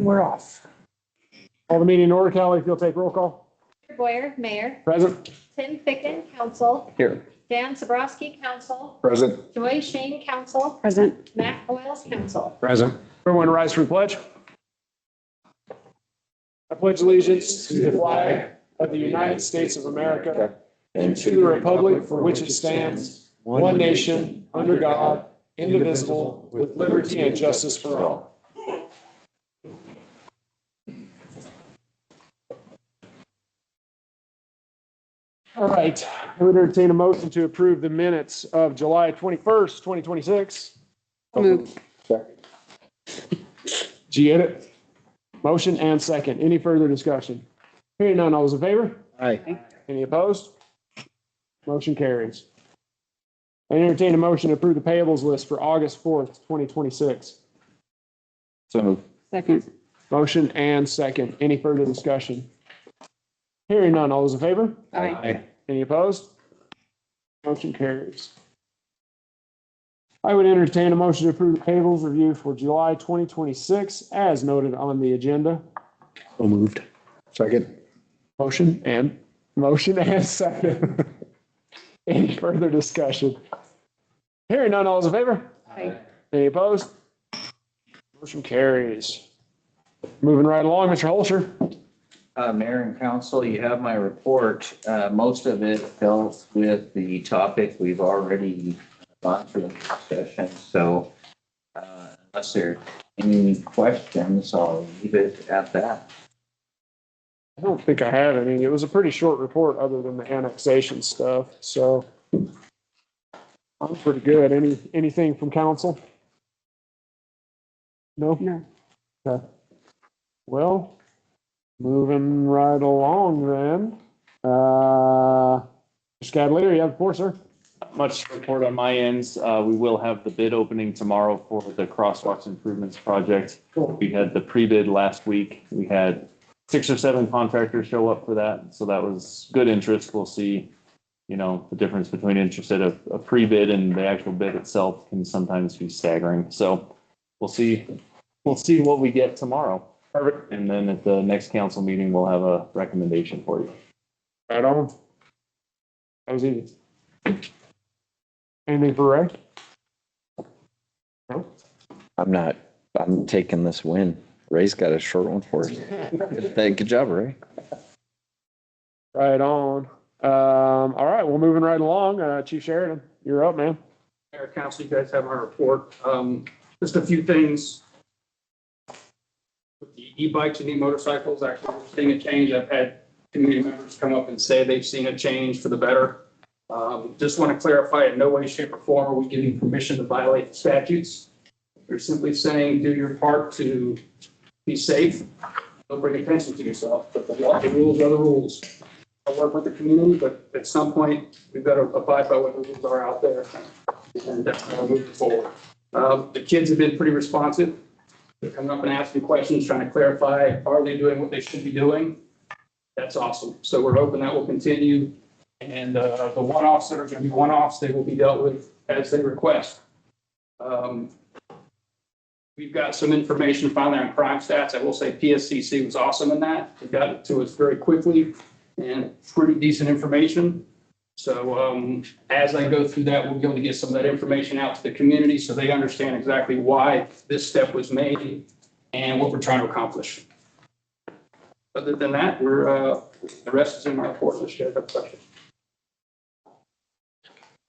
We're off. Call the meeting in order. Kelly, if you'll take roll call. Boyer, Mayor. Present. Tim Ficken, Council. Here. Dan Sabrowski, Council. Present. Joy Shane, Council. Present. Matt Wells, Council. Present. Everyone rise for the pledge. I pledge allegiance to the flag of the United States of America and to the republic for which it stands, one nation, under God, indivisible, with liberty and justice for all. All right, I would entertain a motion to approve the minutes of July 21st, 2026. Move. Did you get it? Motion and second. Any further discussion? Hearing none, all those in favor? Aye. Any opposed? Motion carries. I entertain a motion to approve the payables list for August 4th, 2026. So moved. Second. Motion and second. Any further discussion? Hearing none, all those in favor? Aye. Any opposed? Motion carries. I would entertain a motion to approve the payables review for July 2026 as noted on the agenda. So moved. Second. Motion and second. Any further discussion? Hearing none, all those in favor? Aye. Any opposed? Motion carries. Moving right along, Mr. Holscher. Mayor and council, you have my report. Most of it deals with the topic we've already gone through in the session. So unless there are any questions, I'll leave it at that. I don't think I have any. It was a pretty short report other than the annexation stuff, so I'm pretty good. Anything from council? No? No. Okay. Well, moving right along then. Mr. Scadlater, you have the floor, sir. Much to report on my ends. We will have the bid opening tomorrow for the crosswalks improvements project. Cool. We had the pre-bid last week. We had 6 or 7 contractors show up for that. So that was good interest. We'll see, the difference between interested a pre-bid and the actual bid itself can sometimes be staggering. So we'll see what we get tomorrow. Perfect. And then at the next council meeting, we'll have a recommendation for you. Right on. That was easy. Anything for Ray? No? I'm taking this win. Ray's got a short one for us. Good job, Ray. Right on. All right, well, moving right along, Chief Sheridan, you're up, man. Mayor, council, you guys have my report. Just a few things. With the e-bikes and e-motorcycles, actually we're seeing a change. I've had community members come up and say they've seen a change for the better. Just want to clarify, in no way, shape, or form are we giving permission to violate the statutes. We're simply saying do your part to be safe. Don't bring attention to yourself, but the rules are the rules. I work with the community, but at some point, we've got to abide by what the rules are out there and move forward. The kids have been pretty responsive. They're coming up and asking questions, trying to clarify, are they doing what they should be doing? That's awesome. So we're hoping that will continue. And the one-offs that are going to be one-offs, they will be dealt with as they request. We've got some information finally on crime stats. I will say PSCC was awesome in that. They got it to us very quickly and pretty decent information. So as I go through that, we'll be able to get some of that information out to the community so they understand exactly why this step was made and what we're trying to accomplish. Other than that, the rest is in my report. Let's share that question.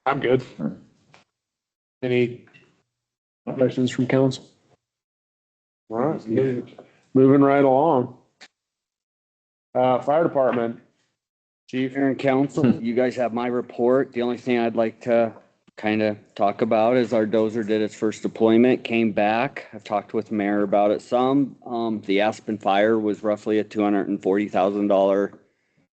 I'm good. Any questions from council? All right, moving right along. Fire department. Chief. Mayor and council, you guys have my report. The only thing I'd like to kind of talk about is our dozer did its first deployment, came back. I've talked with the mayor about it some. The Aspen fire was roughly a $240,000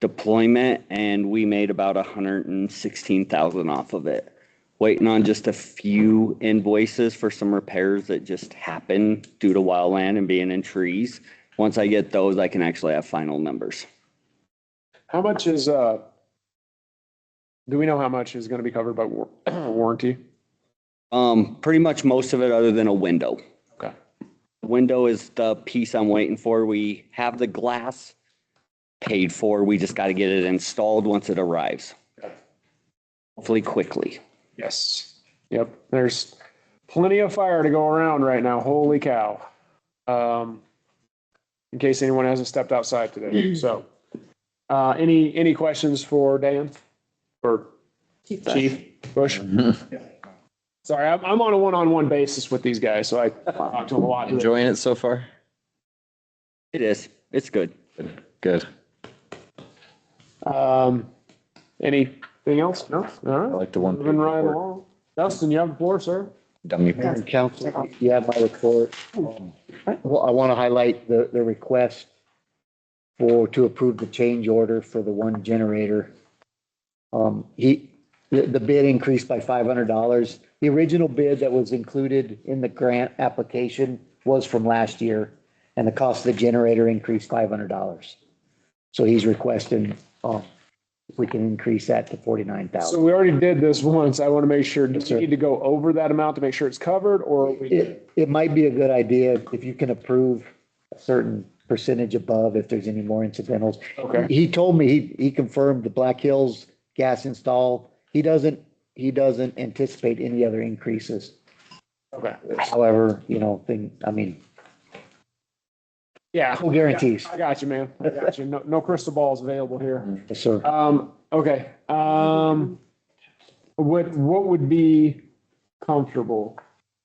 deployment, and we made about $116,000 off of it. Waiting on just a few invoices for some repairs that just happened due to wildland and being in trees. Once I get those, I can actually have final numbers. How much is, do we know how much is going to be covered by warranty? Pretty much most of it other than a window. Okay. window is the piece I'm waiting for. We have the glass paid for. We just got to get it installed once it arrives. Hopefully quickly. Yes. Yep. There's plenty of fire to go around right now. Holy cow. In case anyone hasn't stepped outside today. So, any questions for Dan or Chief Bush? Sorry, I'm on a one-on-one basis with these guys, so I talk to them a lot. Enjoying it so far? It is. It's good. Good. Anything else? No? All I right. like the one. Moving right along. Dustin, you have the floor, sir. Dummy. Mayor and Council, you have my report. Well, I want to highlight the request to approve the change order for the one generator. The bid increased by $500. The original bid that was included in the grant application was from last year, and the cost of the generator increased $500. So he's requesting, if we can increase that to So $49,000. we already did this once. I want to make sure, do Yes, you sir. need to go over that amount to make sure it's covered or? It might be a good idea if you can approve a certain percentage above if there's any more incidentals. Okay. He told me, he confirmed the Black Hills gas install. He doesn't anticipate any other increases. Okay. However, Yeah. no guarantees. I got you, man. I got you. No crystal balls available here. Yes, sir. Okay. What would be comfortable?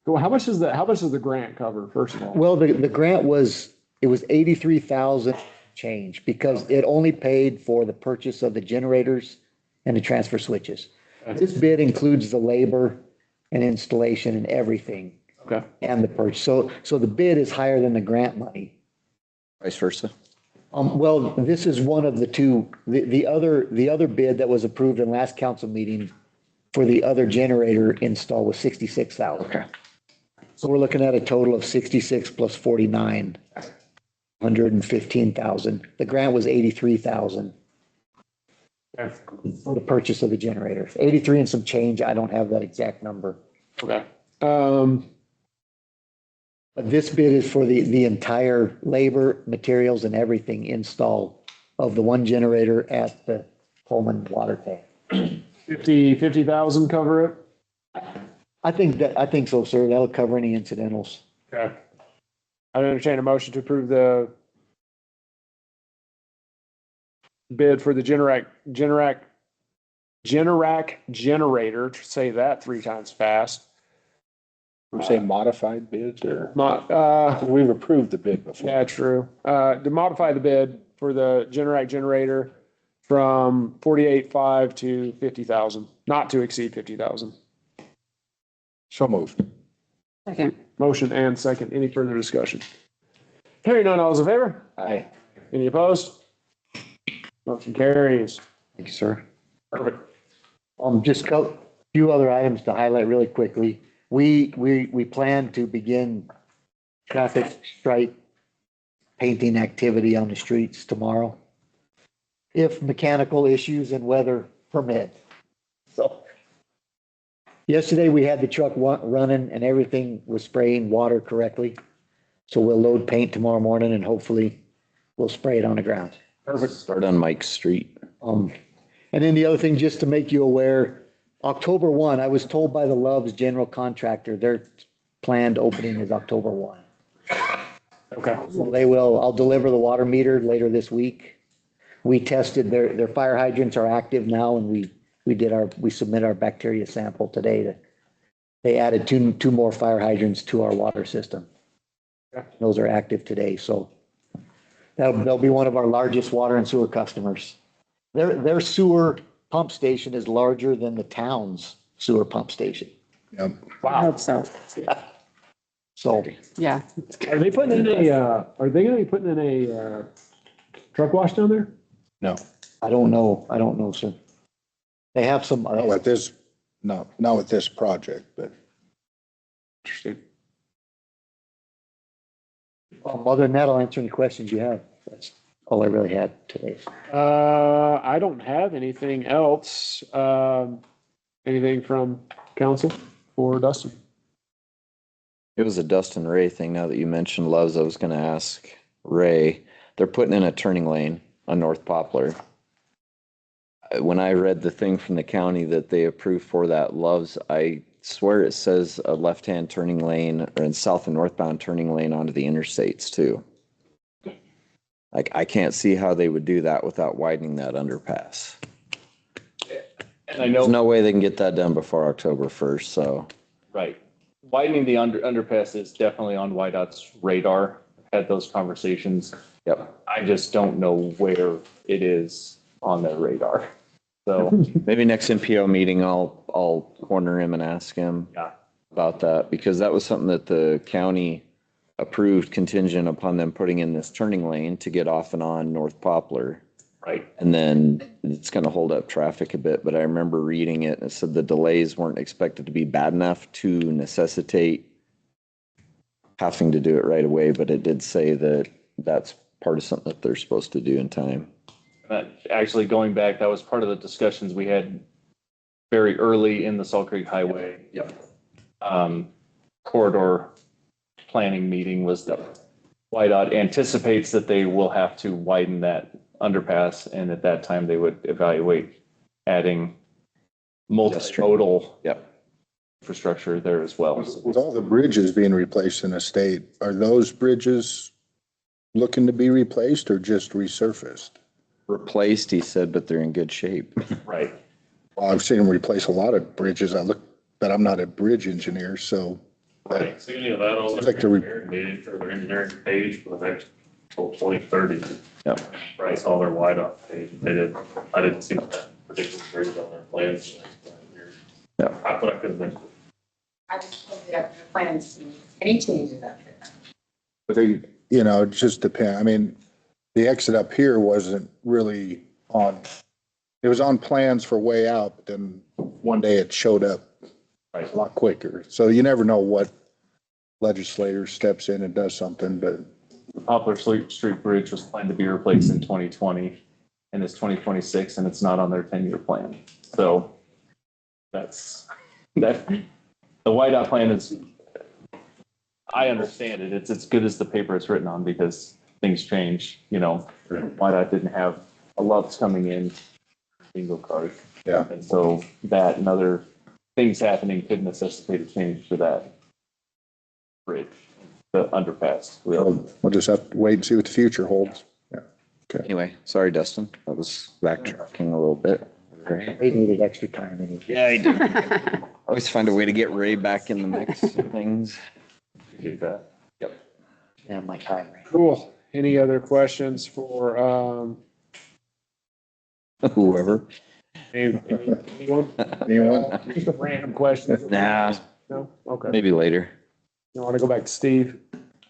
Well, how much does the grant cover, first of all? Well, the grant was 83,000 change because it only paid for the purchase of the generators and the transfer switches. This bid includes the labor and installation and everything Okay. and the purchase. So the bid is higher than the grant money. Vice versa. Well, this is one of the two, the other bid that was approved in last council meeting for the other generator install was 66,000. Okay. So we're looking at a total of 66 plus 49, 115,000. The grant was 83,000 Okay. for the purchase of the generators. 83 and some change. I don't have that exact number. Okay. But this bid is for the entire labor, materials and everything install of the one generator at the Pullman water tank. 50,000 cover it? I think so, sir. That'll cover any incidentals. Okay. I entertain a motion to approve the bid for the Generac generator, say that 3 times fast. We say modified bids or, Mo- we've approved the bid before. Yeah, true. To modify the bid for the Generac generator from 48.5 to 50,000, not to exceed 50,000. So moved. Second. Motion and second. Any further discussion? Hearing none, all those in favor? Aye. Any opposed? Motion carries. Thank you, sir. Perfect. Just a few other items to highlight really quickly. We plan to begin traffic stripe painting activity on the streets tomorrow, if mechanical issues and weather permit. So yesterday we had the truck running and everything was spraying water correctly. So we'll load paint tomorrow morning and hopefully we'll spray it on the ground. Perfect. Start on Mike Street. And then the other thing, just to make you aware, October 1, I was told by the Love's general contractor, their planned opening is October 1. Okay. So I'll deliver the water meter later this week. We tested their fire hydrants are active now and we submit our bacteria sample today they added two more fire hydrants to our water system. Those are active today, so they'll be one of our largest water and sewer customers. Their sewer pump station is larger than the town's sewer pump station. Yep. I hope so. So Yeah. Are they putting in are they gonna be putting in a truck wash down there? No, I don't know, sir. They have some, not with this, not with this project, but Interesting. other than that, I'll answer any questions you have. That's all I really had today. I don't have anything else. Anything from council or Dustin? It was a Dustin Ray thing. Now that you mentioned Loves, I was gonna ask Ray. They're putting in a turning lane on North Poplar. When I read the thing from the county that they approved for that Loves, I swear it says a left-hand turning lane or in south and northbound turning lane onto the interstates too. Like, I can't see how they would do that without widening that underpass. And I There's know, no way they can get that done before October 1st, so. right, widening the underpass is definitely on YDOT's radar. Had those conversations. Yep. I just don't know where it is on their radar. So, Maybe next NPO meeting, I'll corner him and ask him yeah, about that, because that was something that the county approved contingent upon them putting in this turning lane to get off and on North Poplar. right. And then it's gonna hold up traffic a bit, but I remember reading it and it said the delays weren't expected to be bad enough to necessitate having to do it right away, but it did say that that's part of something that they're supposed to do in time. Actually, going back, that was part of the discussions we had very early in the Salt Creek Highway. Corridor planning meeting was that YDOT anticipates that they will have to widen that underpass, and at that time they would evaluate adding multimodal infrastructure there as well. With all the bridges being replaced in the state, are those bridges looking to be replaced or just resurfaced? Replaced, he said, but they're in good shape. Right. Well, I've seen them replace a lot of bridges. But I'm not a bridge engineer, so. Right, so any of that all It's like the needed for their engineering page for the next till 2030. Yep. Right, all their wide off page. I didn't see that particular bridge on their plans. Yeah. I thought I could have been. I just pulled it up, the plans, any changes up there. But they, it just depends. I mean, the exit up here wasn't really it was on plans for way out, but then one day it showed up a lot quicker. So you never know what legislator steps in and does something, but. The Poplar Street Bridge was planned to be replaced in 2020 and it's 2026 and it's not on their 10-year plan. So that's that. The YDOT plan is, I understand it. It's as good as the paper it's written on because things change, YDOT didn't have a Loves coming in bingo card. Yeah. And so that and other things happening could necessitate a change to that bridge, the underpass. We'll just have to wait and see what the future holds. Yeah. Okay. Anyway, sorry, Dustin. I was backtracking a little bit. They needed extra time anyway. Yeah, I do. Always find a way to get Ray back in the mix of things. Appreciate that. Yeah, my time. Cool. Any other questions for, Whoever. anyone? Anyone? Just a random question. Nah, No? Okay. maybe later. You want to go back to Steve?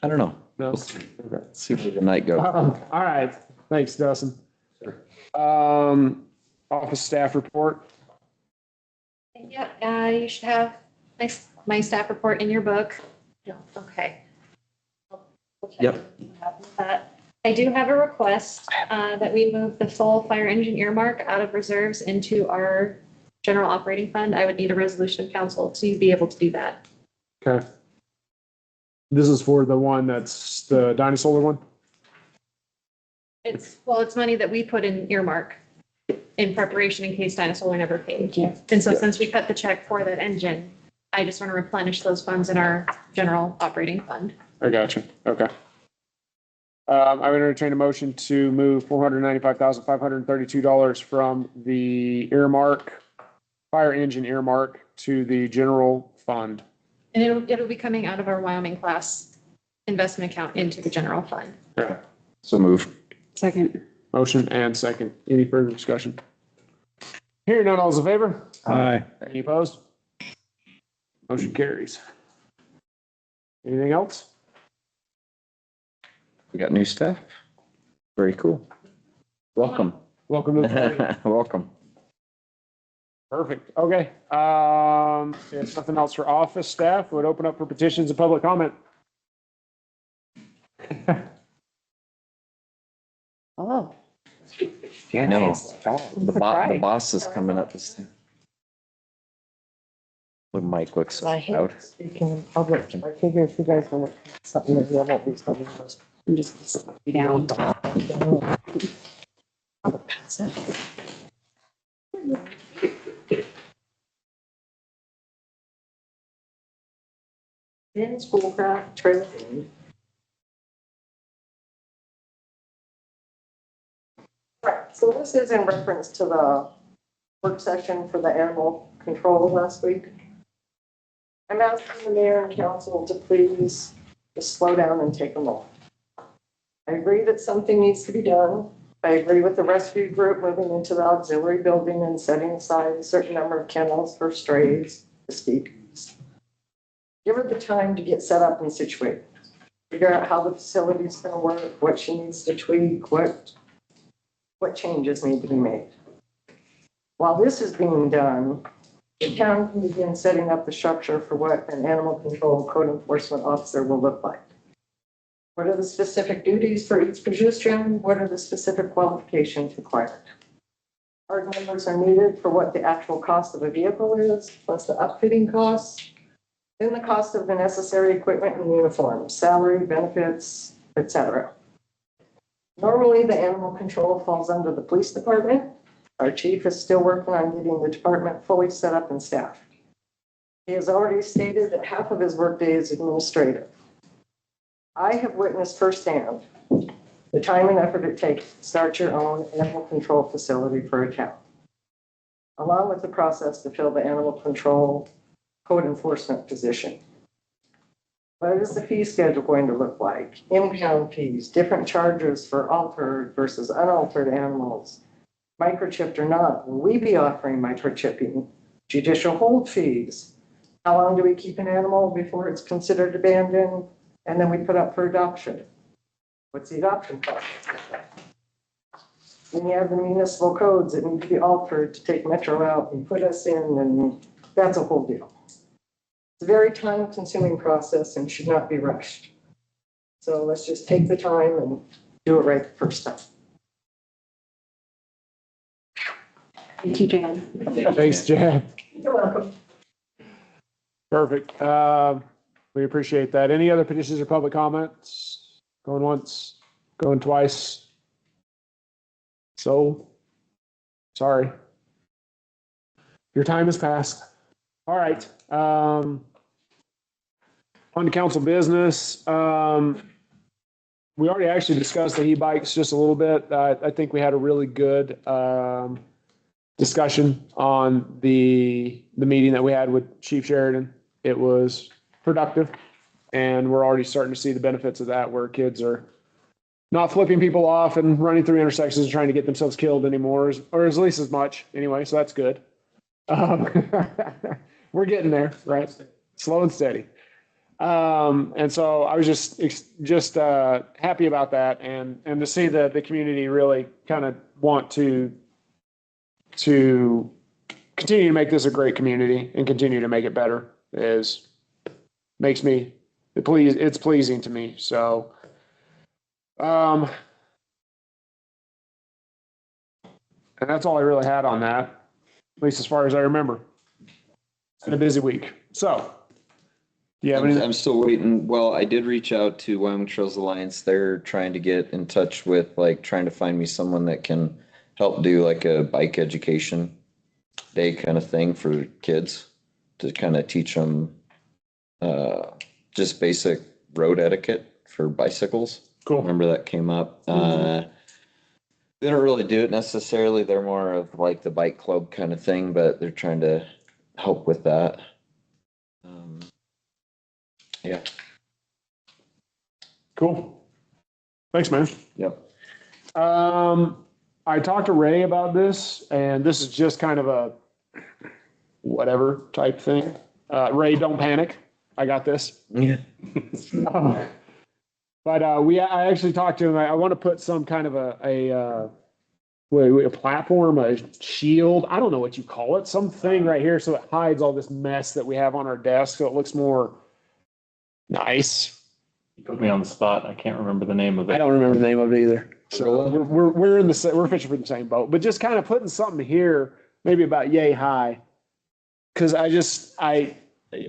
I don't know. No? We'll see. Okay. See where the night goes. All right. Thanks, Dustin. Office staff report. Yeah, you should have my staff report in your book. Yeah, okay. Yep. That. I do have a request that we move the full fire engine earmark out of reserves into our general operating fund. I would need a resolution of council to be able to do that. Okay. This is for the one that's the Dynasolar one? It's money that we put in earmark in preparation in case Dynasolar never paid. And so since we cut the check for that engine, I just want to replenish those funds in our general operating fund. I got you. Okay. I would entertain a motion to move $495,532 from the earmark, fire engine earmark to the general fund. And it'll be coming out of our Wyoming class investment account into the general fund. Okay. So move. Second. Motion and second. Any further discussion? Hearing none, all's in favor? Aye. Any opposed? Motion carries. Anything else? We got new staff. Very cool. Welcome. Welcome to the party. Welcome. Perfect. Okay. If nothing else for office staff, would open up for petitions and public comment. Oh. Yeah, no. The boss is coming up. The mic looks I hate out. speaking in public. I figure if you guys want something, maybe I won't be something else. I'm just be down. I'll pass it. In Schoolcraft Trail. Right, so this is in reference to the work session for the animal control last week. I'm asking the mayor and council to please just slow down and take a moment. I agree that something needs to be done. I agree with the rescue group moving into the auxiliary building and setting aside a certain number of kennels for strays to speak. Give her the time to get set up and situated. Figure out how the facility's gonna work, what she needs to tweak, what changes need to be made. While this is being done, the town can begin setting up the structure for what an animal control code enforcement officer will look like. What are the specific duties for each position? What are the specific qualifications required? Hard numbers are needed for what the actual cost of a vehicle is, plus the upfitting costs, then the cost of the necessary equipment and uniforms, salary, benefits, etc. Normally, the animal control falls under the police department. Our chief is still working on getting the department fully set up and staffed. He has already stated that half of his workday is administrative. I have witnessed firsthand the time and effort it takes to start your own animal control facility for a town, along with the process to fill the animal control code enforcement position. What is the fee schedule going to look like? Impound fees, different charges for altered versus unaltered animals, microchipped or not? Will we be offering microchipping? Judicial hold fees. How long do we keep an animal before it's considered abandoned? And then we put up for adoption. What's the adoption process? Then you have the municipal codes that need to be altered to take Metro out and put us in, and that's a whole deal. It's a very time-consuming process and should not be rushed. So let's just take the time and do it right the first time. Thank you, Jan. Thanks, Jan. You're welcome. Perfect. We appreciate that. Any other petitions or public comments? Going once, going twice. So, sorry. Your time has passed. All right. On to council business. We already actually discussed the e-bikes just a little bit. I think we had a really good discussion on the meeting that we had with Chief Sheridan. It was productive, and we're already starting to see the benefits of that, where kids are not flipping people off and running through intersections and trying to get themselves killed anymore, or at least as much anyway. So that's good. We're getting there, right? Slow and steady. And so I was just happy about that, and to see that the community really kind of want to continue to make this a great community and continue to make it better it's pleasing to me. So, and that's all I really had on that, at least as far as I remember. It's been a busy week. So, do you have anything? I'm still waiting. Well, I did reach out to Wyoming Trails Alliance. They're trying to get in touch with, trying to find me someone that can help do like a bike education day kind of thing for kids to kind of teach them just basic road etiquette for bicycles. Cool. Remember that came up. They don't really do it necessarily. They're more of like the bike club kind of thing, but they're trying to help with that. Yeah. Cool. Thanks, man. Yep. I talked to Ray about this, and this is just kind of a whatever type thing. Ray, don't panic. I got this. Yeah. But I actually talked to him. I want to put some kind of a platform, a shield. I don't know what you call it. Something right here so it hides all this mess that we have on our desk, so it looks more nice. You put me on the spot. I can't remember the name of it. I don't remember the name of it either. So we're fishing for the same boat, but just kind of putting something here, maybe about yay high. Cause I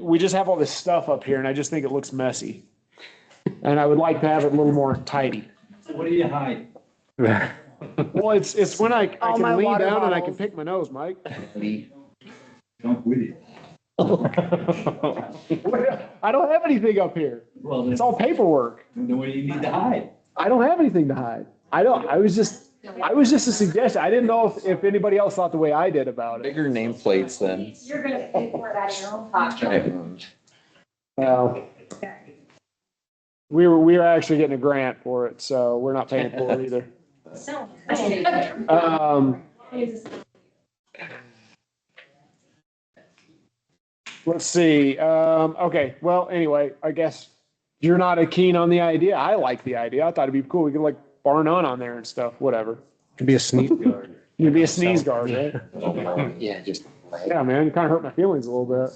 we just have all this stuff up here and I just think it looks messy. And I would like to have it a little more tidy. What do you hide? Well, it's when I All can my lean water down and I can bottles. pick my nose, Mike. Jump with you. I don't have anything up here. Well, It's all paperwork. then what do you need to hide? I don't have anything to hide. I was just a suggestion. I didn't know if anybody else thought the way I did about it. Bigger nameplates then. You're gonna pay for it out of your own pocket. Right. Well, we were actually getting a grant for it, so we're not paying for it either. So. Let's see. Okay. Well, anyway, I guess you're not a keen on the idea. I like the idea. I thought it'd be cool. We could like bar none on there and stuff, whatever. Could be a sneeze guard. You'd be a sneeze guard, right? Yeah, just. Yeah, man, kind of hurt my feelings a little bit.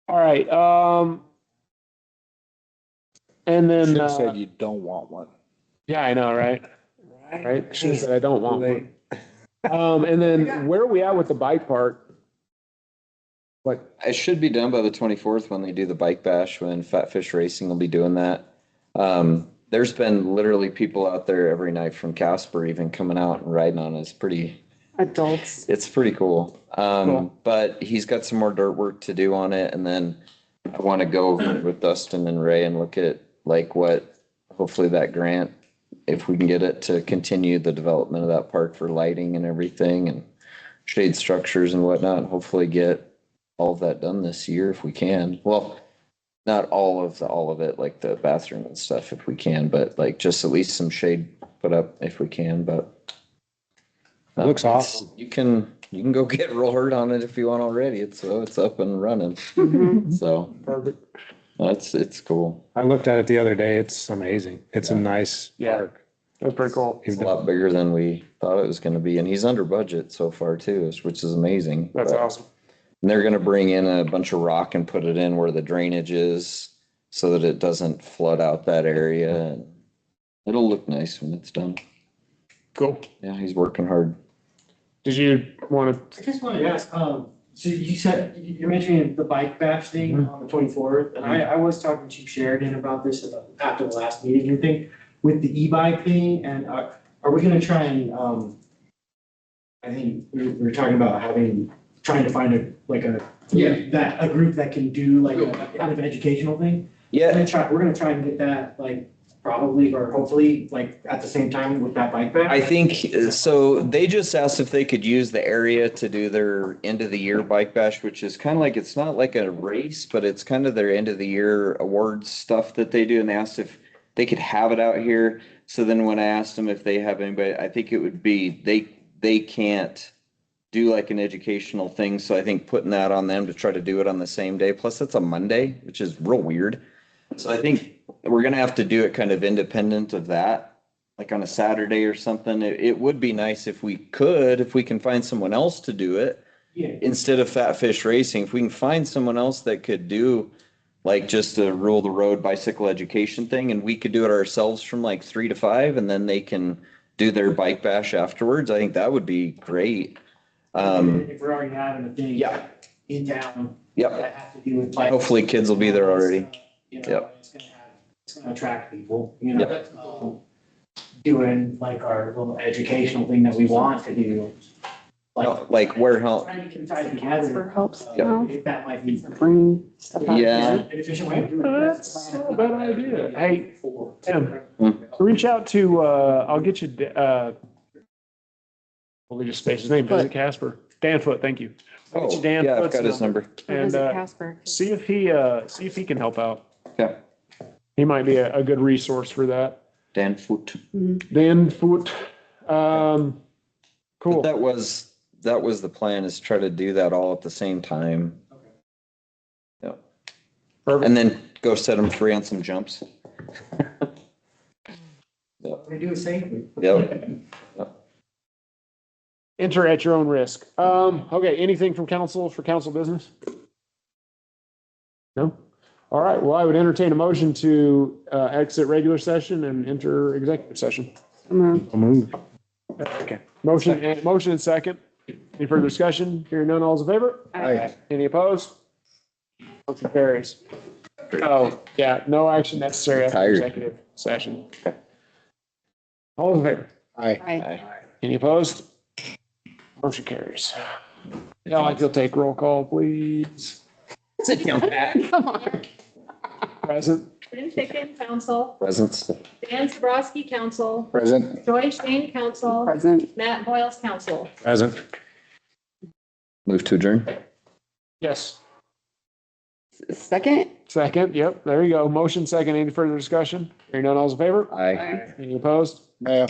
All right, and then, Should have said you don't want one. yeah, I know, right? Right? Should have said I don't want one. And then where are we at with the bike park? What, It should be done by the 24th when they do the bike bash, when Fat Fish Racing will be doing that. There's been literally people out there every night from Casper even coming out and riding on it. It's pretty, Adults. it's pretty cool. Cool. But he's got some more dirt work to do on it. And then I want to go over with Dustin and Ray and look at like what, hopefully that grant, if we can get it to continue the development of that park for lighting and everything and shade structures and whatnot, and hopefully get all of that done this year if we can. Well, not all of it, like the bathroom and stuff if we can, but like just at least some shade put up if we can, but. Looks it's- awesome. You can go get real hard on it if you want already. It's up and running. So perfect. it's cool. I looked at it the other day. It's amazing. It's a nice Yeah. park. That's pretty cool. It's a lot bigger than we thought it was gonna be, and he's under budget so far too, which is amazing. That's But- awesome. And they're gonna bring in a bunch of rock and put it in where the drainage is so that it doesn't flood out that area, and it'll look nice when it's done. Cool. Yeah, he's working hard. Did you want to, I just wanted to ask, so you said, you're mentioning the bike bash thing on the 24th, and I was talking to Sheridan about this after the last meeting, you think, with the e-bike thing, and are we gonna try and, I think we were talking about trying to find a group that can do like a kind of educational thing? Yeah, We're gonna try and get that, like, probably, or hopefully, like, at the same time with that bike bash? I think, so they just asked if they could use the area to do their end of the year bike bash, which is kind of like, it's not like a race, but it's kind of their end of the year awards stuff that they do. And they asked if they could have it out here. So then when I asked them if they have anybody, I think it would be, they can't do like an educational thing. So I think putting that on them to try to do it on the same day. Plus it's a Monday, which is real weird. So I think we're gonna have to do it kind of independent of that, like on a Saturday or something. It would be nice if we can find someone else to do it. Yeah. Instead of Fat Fish Racing, if we can find someone else that could do like just a rule the road bicycle education thing, and we could do it ourselves from like 3 to 5, and then they can do their bike bash afterwards. I think that would be great. If we're already having a thing. Yeah. In town. Yep. That has to do with like. Hopefully kids will be there already. You know, Yep. it's gonna attract people, you know. Doing like our little educational thing that we want to do. Like warehouse. Trying to get ties together. helps. If that might be. Bring stuff out. Yeah. An efficient way of doing it. that's not a bad idea. Hey, Tim, Hmm. reach out to, I'll get you, we just spaced his name, is it Casper? Dan Foot, thank you. I'll get you Dan Yeah, I've Foot's got his number. And, Visit Casper. see if he can help out. Okay. He might be a good resource for that. Dan Foot. Dan Foot, cool. That was the plan, is try to do that all at the same time. Yep. Perfect. And then go set them free on some jumps. We do it safely. Yep. Enter at your own risk. Okay, anything from council for council business? No? All right, well, I would entertain a motion to exit regular session and enter executive session. I'll move. Okay. Motion and second. Any further discussion? Hearing none, all's in favor? Aye. Any opposed? Motion carries. Oh, yeah, no action necessary after Tired. executive session. All in favor? Aye. Any opposed? Motion carries. Yeah, like you'll take roll call, please. Sit down, Pat. Present. Jim Ficken, council. Presents. Dan Sabrowski, council. Present. Joy Shane, council. Present. Matt Boyles, council. Present. Move to adjourn. Yes. Second? Second, yep, there you go. Motion second. Any further discussion? Hearing none, all's in favor? Aye. Any opposed? Yeah.